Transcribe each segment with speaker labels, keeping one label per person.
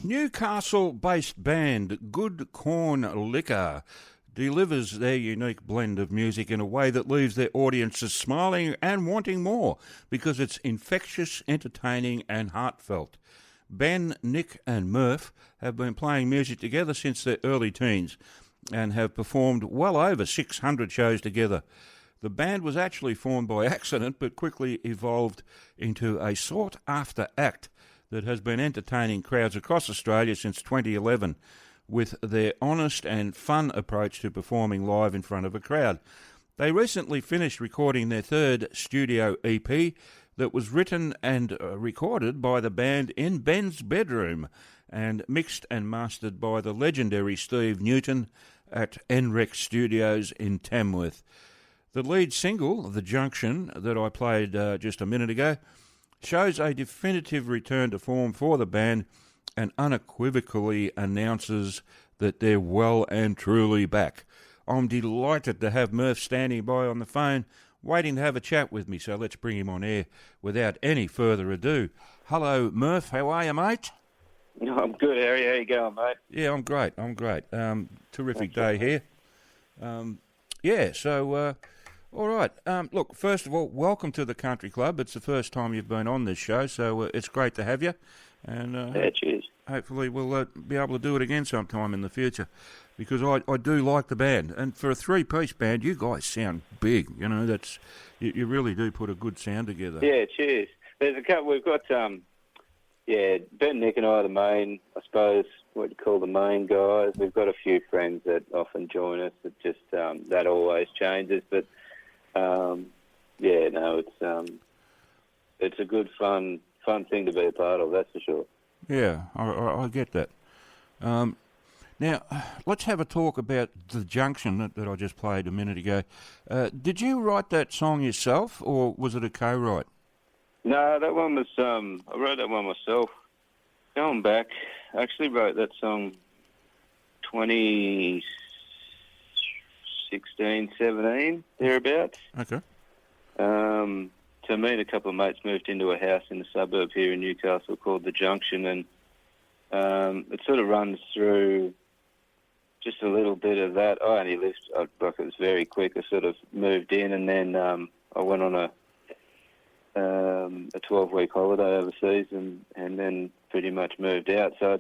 Speaker 1: Newcastle-based band Good Corn Liquor delivers their unique blend of music in a way that leaves their audiences smiling and wanting more because it's infectious, entertaining and heartfelt. Ben, Nick and Murph have been playing music together since their early teens and have performed well over 600 shows together. The band was actually formed by accident but quickly evolved into a sought-after act that has been entertaining crowds across Australia since 2011 with their honest and fun approach to performing live in front of a crowd. They recently finished recording their third studio EP that was written and recorded by the band in Ben's bedroom and mixed and mastered by the legendary Steve Newton at NREC Studios in Tamworth. The lead single, The Junction, that I played just a minute ago, shows a definitive return to form for the band and unequivocally announces that they're well and truly back. I'm delighted to have Murph standing by on the phone, waiting to have a chat with me, so let's bring him on air without any further ado. Hello, Murph. How are you, mate?
Speaker 2: I'm good, Harry. How you going, mate?
Speaker 1: Yeah, I'm great. Terrific day here. All right. Look, first of all, welcome to the Country Club. It's the first time you've been on this show, so it's great to have you. And
Speaker 2: cheers.
Speaker 1: Hopefully we'll be able to do it again sometime in the future, because I do like the band. And for a three-piece band, you guys sound big. You know, you really do put a good sound together.
Speaker 2: Yeah, cheers. There's a couple. We've got Ben, Nick, and I are the main, I suppose, what you call the main guys. We've got a few friends that often join us. It just that always changes, but. It's a good, fun thing to be a part of, that's for sure.
Speaker 1: Yeah, I get that. Now, let's have a talk about The Junction that I just played a minute ago. Did you write that song yourself, or was it a co-write?
Speaker 2: No, that one was, I wrote that one myself. Going back, I actually wrote that song 2016, 17, thereabouts.
Speaker 1: Okay.
Speaker 2: So me and a couple of mates moved into a house in the suburb here in Newcastle called The Junction, and it sort of runs through just a little bit of that. I only lived, it was very quick. I sort of moved in, and then I went on a 12-week holiday overseas, and then pretty much moved out. So I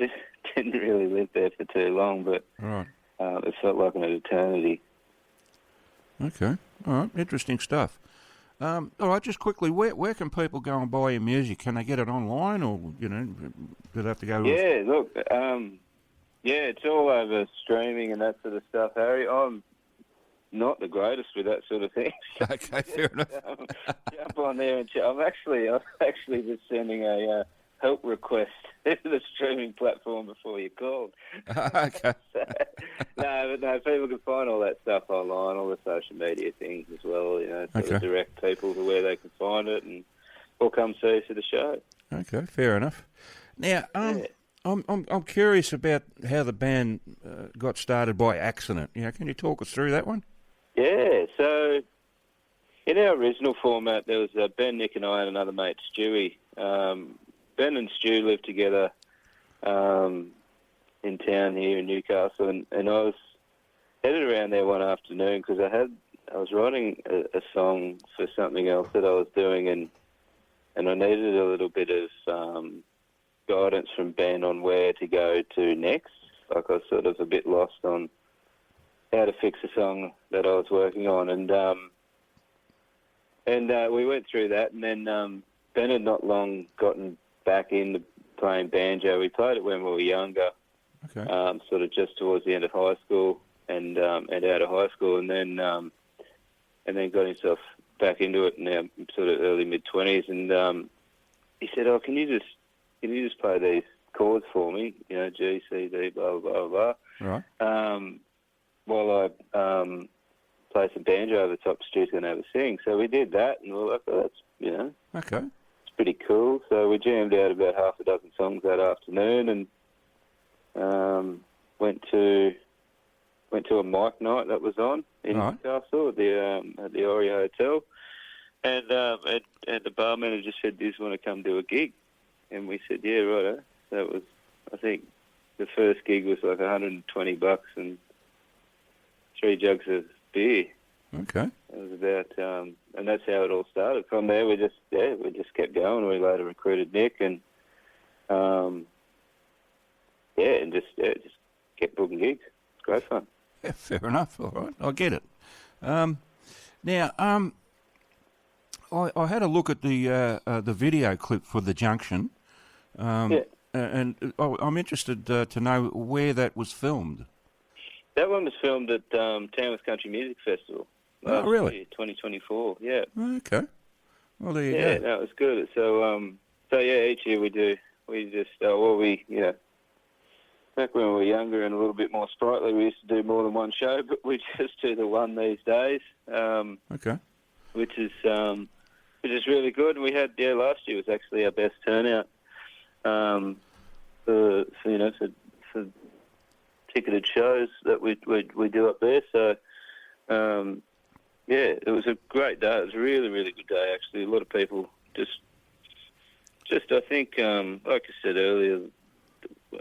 Speaker 2: didn't really live there for too long, but
Speaker 1: right.
Speaker 2: It felt like an eternity.
Speaker 1: Okay. All right. Interesting stuff. All right. Just quickly, where can people go and buy your music? Can they get it online, or do they have to go?
Speaker 2: Yeah. Look. It's all over streaming and that sort of stuff, Harry. I'm not the greatest with that sort of thing.
Speaker 1: Okay. Fair enough.
Speaker 2: Jump on there and I'm actually just sending a help request to the streaming platform before you called.
Speaker 1: Okay.
Speaker 2: No, people can find all that stuff online, all the social media things as well, sort of direct people to where they can find it or come see us at the show.
Speaker 1: Okay, fair enough. Now, I'm curious about how the band got started by accident. Can you talk us through that one?
Speaker 2: Yeah, so in our original format, there was Ben, Nick and I and another mate, Stewie. Ben and Stu lived together in town here in Newcastle, and I was headed around there one afternoon because I was writing a song for something else that I was doing, and I needed a little bit of guidance from Ben on where to go to next. Like I was sort of a bit lost on how to fix a song that I was working on, and we went through that, and then Ben had not long gotten back into playing banjo. We played it when we were younger, sort of just towards the end of high school and out of high school, and then got himself back into it now, sort of early mid-20s. And he said, "Oh, can you just play these chords for me? G, C, D, blah blah blah."
Speaker 1: Right.
Speaker 2: While I play some banjo over the top, Stu's going to have a sing. So we did that, and we were like, "Oh, that's
Speaker 1: Okay.
Speaker 2: pretty cool." So we jammed out about half a dozen songs that afternoon, and went to a mic night that was on in Newcastle at the Ori Hotel, and the bar manager said, "Do you just want to come do a gig?" And we said, "Yeah, righto." That was, I think, the first gig was like $120 and 3 jugs of beer.
Speaker 1: Okay.
Speaker 2: It was about, and that's how it all started. From there, we just kept going. We later recruited Nick, and and just kept booking gigs. It's great fun.
Speaker 1: Yeah, fair enough. All right, I get it. Now, I had a look at the video clip for The Junction, and I'm interested to know where that was filmed.
Speaker 2: That one was filmed at Tamworth Country Music Festival.
Speaker 1: Oh, really?
Speaker 2: Year, 2024, yeah.
Speaker 1: Okay. Well, there you go.
Speaker 2: Yeah, no, it was good. So, each year we do. We just, back when we were younger and a little bit more sprightly, we used to do more than one show, but we just do the one these days.
Speaker 1: Okay.
Speaker 2: Which is really good. And we had, last year was actually our best turnout for ticketed shows that we do up there. So, it was a great day. It was a really, really good day, actually. A lot of people just I think, like I said earlier,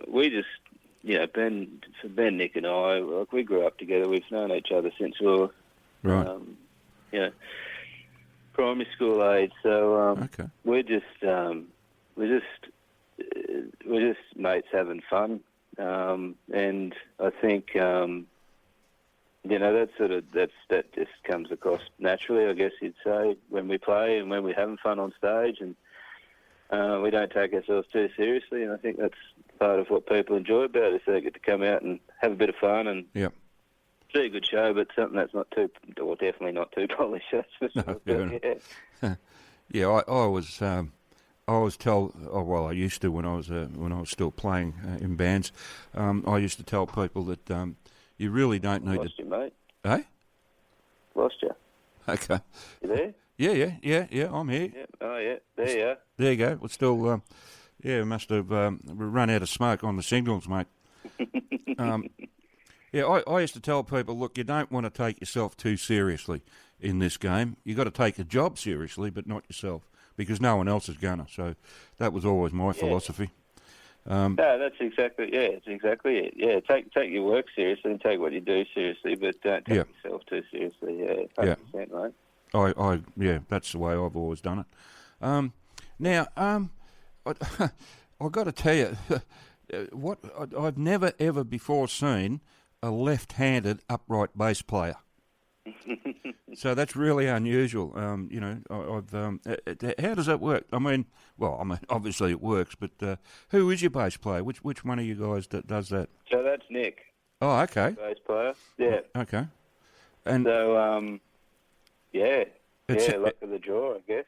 Speaker 2: we just, Ben, Nick and I, like, we grew up together. We've known each other since we were, primary school age. So we're just mates having fun, and I think that just comes across naturally, I guess you'd say, when we play and when we're having fun on stage, and we don't take ourselves too seriously. And I think that's part of what people enjoy about it, is they get to come out and have a bit of fun and see a good show, but something that's not too, or definitely not too polished. That's for sure.
Speaker 1: I always tell. Oh, well, I used to when I was still playing in bands. I used to tell people that you really don't need
Speaker 2: Lost you, mate.
Speaker 1: Eh?
Speaker 2: Lost you.
Speaker 1: Okay.
Speaker 2: You there?
Speaker 1: Yeah. I'm here.
Speaker 2: Yeah. Oh, yeah. There you are.
Speaker 1: There you go. We're still. Must have run out of smoke on the signals, mate. I used to tell people, look, you don't want to take yourself too seriously in this game. You got to take a job seriously, but not yourself, because no one else is gonna. So that was always my philosophy.
Speaker 2: No, that's exactly it's exactly it. Yeah, take your work seriously and take what you do seriously, but don't take yourself too seriously. 100%, mate.
Speaker 1: That's the way I've always done it. Now, I've got to tell you, I've never ever before seen a left-handed upright bass player. So that's really unusual. How does that work? I mean, obviously it works, but who is your bass player? Which one of you guys does that?
Speaker 2: So that's Nick.
Speaker 1: Oh, okay.
Speaker 2: Bass player. Yeah.
Speaker 1: Okay. And
Speaker 2: so, luck of the draw, I guess.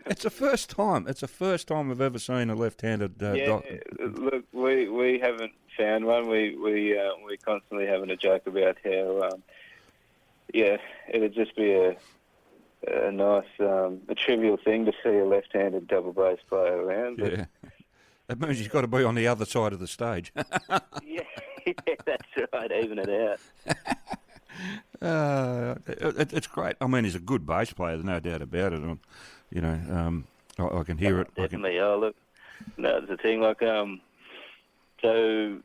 Speaker 1: It's the first time. It's the first time I've ever seen a left-handed.
Speaker 2: Look, we haven't found one. We're constantly having a joke about how, it'd just be a nice, a trivial thing to see a left-handed double bass player around. But
Speaker 1: it means you've got to be on the other side of the stage.
Speaker 2: That's right. Even it out.
Speaker 1: It's great. I mean, he's a good bass player. There's no doubt about it. I can hear it.
Speaker 2: Definitely. Look, no, it's a thing. Like, a few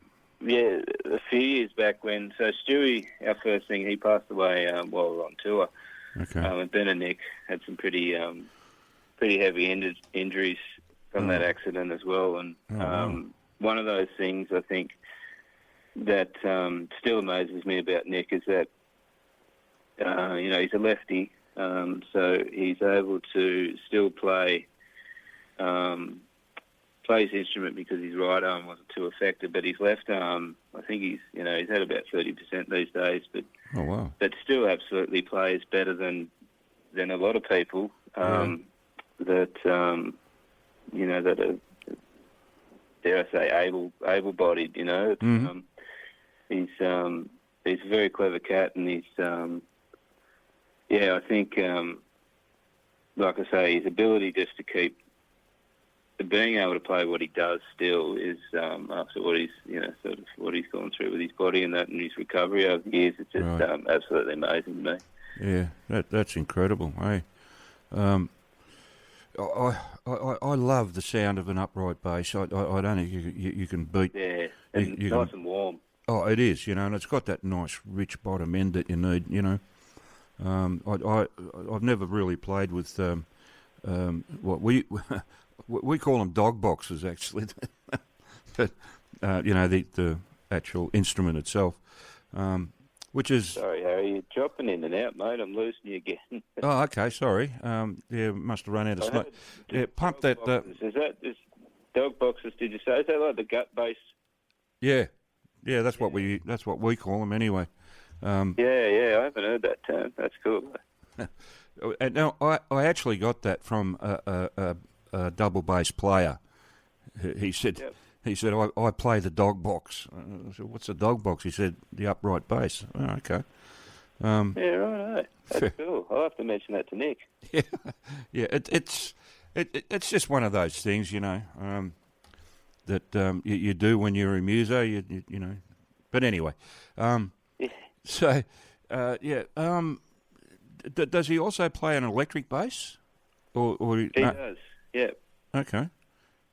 Speaker 2: years back when, Stewie, our first thing, he passed away while we were on tour.
Speaker 1: Okay.
Speaker 2: And Ben and Nick had some pretty heavy injuries from that accident as well. And one of those things I think that still amazes me about Nick is that he's a lefty, so he's able to still play his instrument because his right arm wasn't too affected, but his left arm, I think he's at about 30% these days, but that still absolutely plays better than a lot of people that are, dare I say, able-bodied. He's a very clever cat, and he's I think, like I say, his ability just to keep being able to play what he does still is after what he's what he's gone through with his body and that, and his recovery over the years. It's just absolutely amazing to me.
Speaker 1: Yeah, that's incredible. Hey, I love the sound of an upright bass. I don't think you can beat.
Speaker 2: Yeah, and nice and warm.
Speaker 1: Oh, it is, and it's got that nice rich bottom end that you need. I've never really played with what we call them dog boxes actually, but the actual instrument itself, which is.
Speaker 2: Sorry, Harry, you're dropping in and out, mate. I'm losing you again.
Speaker 1: Oh, okay, sorry. Must have run out of smoke. Yeah, pump that.
Speaker 2: Is dog boxes? Did you say? Is that like the gut bass?
Speaker 1: Yeah, that's what we call them anyway.
Speaker 2: I haven't heard that term. That's cool.
Speaker 1: And now I actually got that from a double bass player. He said. Yep. He said, I play the dog box. I said, what's a dog box? He said, the upright bass. Oh, okay.
Speaker 2: Right. That's cool. I'll have to mention that to Nick.
Speaker 1: Yeah. It's just one of those things, that you do when you're a muso, you know. But anyway, so, does he also play an electric bass? Or
Speaker 2: he does, yeah.
Speaker 1: Okay.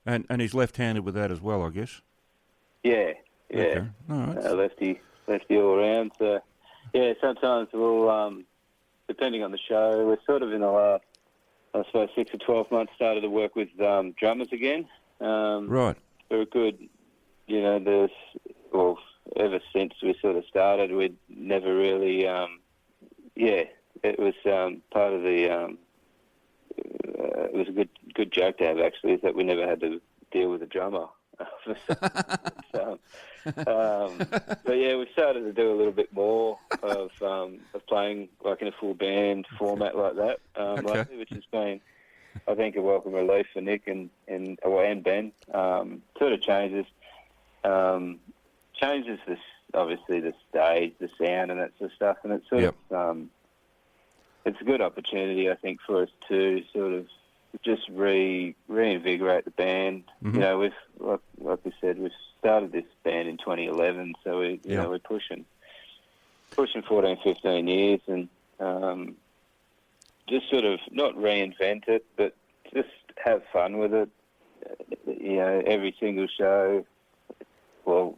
Speaker 1: And he's left-handed with that as well, I guess. Yeah.
Speaker 2: Okay. Lefty all around. So, sometimes we'll, depending on the show, we're sort of in the last, I suppose, 6 or 12 months started to work with drummers again.
Speaker 1: Right.
Speaker 2: We're good, ever since we sort of started, we'd never really, it was part of the... it was a good joke to have, actually, is that we never had to deal with a drummer. But we started to do a little bit more of playing like in a full band format like that lately, which has been, I think, a welcome relief for Nick and Ben. Sort of changes this, obviously, the stage, the sound, and that sort of stuff, and it's sort of it's a good opportunity, I think, for us to sort of just reinvigorate the band.
Speaker 1: Mm-hmm.
Speaker 2: We've, like we said, we've started this band in 2011, so we're pushing 14, 15 years, and just sort of not reinvent it, but just have fun with it. Every single show. Well.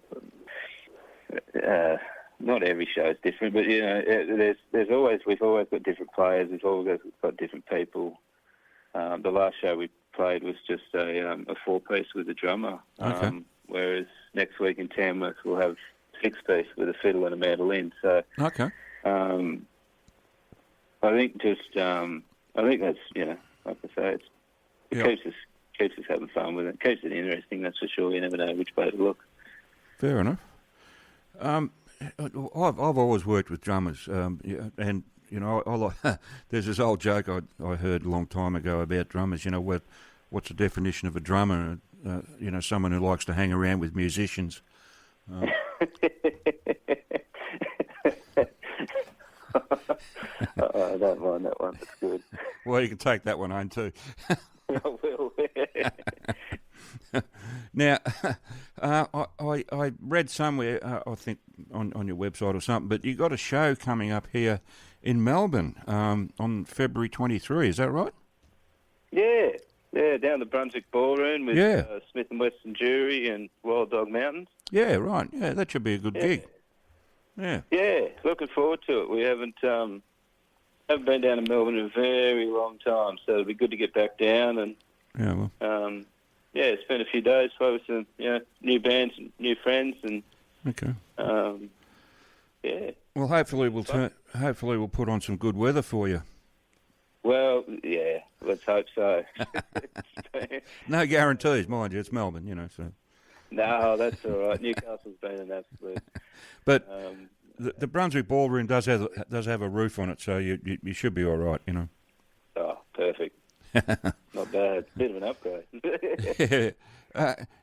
Speaker 2: Not every show is different, but we've always got different players. We've always got different people. The last show we played was just a 4-piece with a drummer.
Speaker 1: Okay.
Speaker 2: Whereas next week in Tamworth we'll have 6-piece with a fiddle and a mandolin. So
Speaker 1: okay.
Speaker 2: I think that's like I say, it keeps us having fun with it. Keeps it interesting. That's for sure. You never know which way to look.
Speaker 1: Fair enough. I've always worked with drummers, and I like. There's this old joke I heard a long time ago about drummers. What's the definition of a drummer? Someone who likes to hang around with musicians.
Speaker 2: I don't mind that one. That's good.
Speaker 1: Well, you can take that one home too.
Speaker 2: I will.
Speaker 1: Now, I read somewhere, I think on your website or something, but you got a show coming up here in Melbourne on February 23. Is that right?
Speaker 2: Yeah, down the Brunswick Ballroom with Smith and Weston Jury and Wild Dog Mountains.
Speaker 1: Yeah, right. Yeah, that should be a good gig. Yeah. Yeah,
Speaker 2: looking forward to it. We haven't been down to Melbourne in a very long time, so it'll be good to get back down and.
Speaker 1: Yeah, well.
Speaker 2: It's been a few days play with some new bands, and new friends, and
Speaker 1: okay.
Speaker 2: Well,
Speaker 1: hopefully we'll put on some good weather for you.
Speaker 2: Well, yeah, let's hope so.
Speaker 1: No guarantees, mind you. It's Melbourne, so.
Speaker 2: No, that's all right. Newcastle's been an absolute.
Speaker 1: But the Brunswick Ballroom does have a roof on it, so you should be all right,
Speaker 2: Oh, perfect. Not bad. Bit of an upgrade.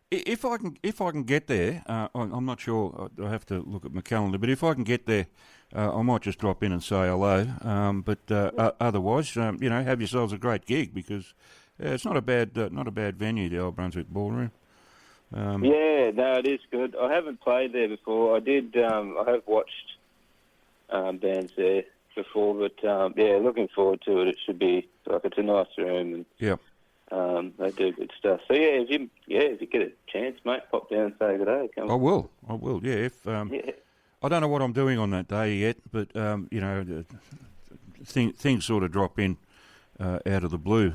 Speaker 1: If I can get there, I'm not sure. I have to look at my calendar. But if I can get there, I might just drop in and say hello. But otherwise, have yourselves a great gig because it's not a bad venue, the old Brunswick Ballroom.
Speaker 2: It is good. I haven't played there before. I did. I have watched bands there before, but looking forward to it. It should be it's a nice room, and They do good stuff. So if you get a chance, mate, pop down and say good day. Come.
Speaker 1: I will. Yeah. If I don't know what I'm doing on that day yet, but things sort of drop in out of the blue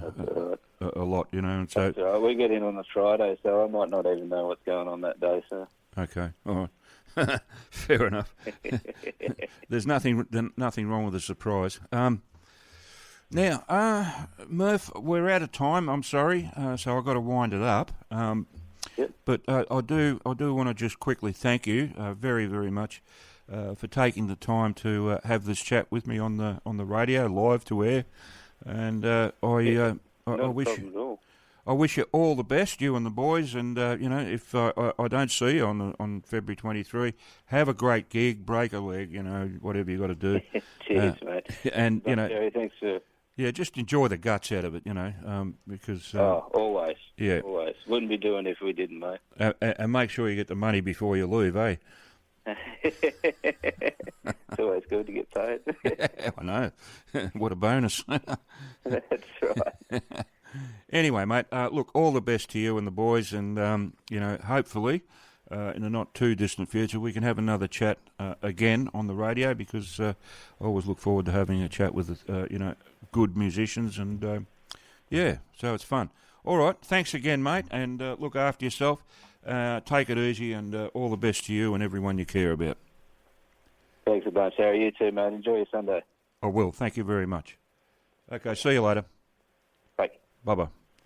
Speaker 1: a lot, And so
Speaker 2: that's all right. We get in on the Friday, so I might not even know what's going on that day. So
Speaker 1: okay, all right, fair enough. There's nothing wrong with a surprise. Now, Murph, we're out of time. I'm sorry, so I've got to wind it up.
Speaker 2: Yep.
Speaker 1: But I do want to just quickly thank you very, very much for taking the time to have this chat with me on the radio, live to air. And I wish you all the best, you and the boys. And if I don't see you on February 23, have a great gig, break a leg, whatever you got to do.
Speaker 2: Cheers, mate.
Speaker 1: And
Speaker 2: Jerry, thanks for.
Speaker 1: Yeah, just enjoy the guts out of it, because...
Speaker 2: always.
Speaker 1: Yeah.
Speaker 2: Always. Wouldn't be doing it if we didn't, mate.
Speaker 1: And make sure you get the money before you leave, eh?
Speaker 2: It's always good to get paid.
Speaker 1: I know. What a bonus.
Speaker 2: That's right.
Speaker 1: Anyway, mate, look, all the best to you and the boys, and, hopefully, in a not too distant future, we can have another chat again on the radio, because I always look forward to having a chat with, good musicians, and so it's fun. All right, thanks again, mate, and look after yourself. Take it easy, and all the best to you and everyone you care about.
Speaker 2: Thanks a bunch, Harry. You too, mate. Enjoy your Sunday.
Speaker 1: I will. Thank you very much. Okay, see you later.
Speaker 2: Bye.
Speaker 1: Bye-bye.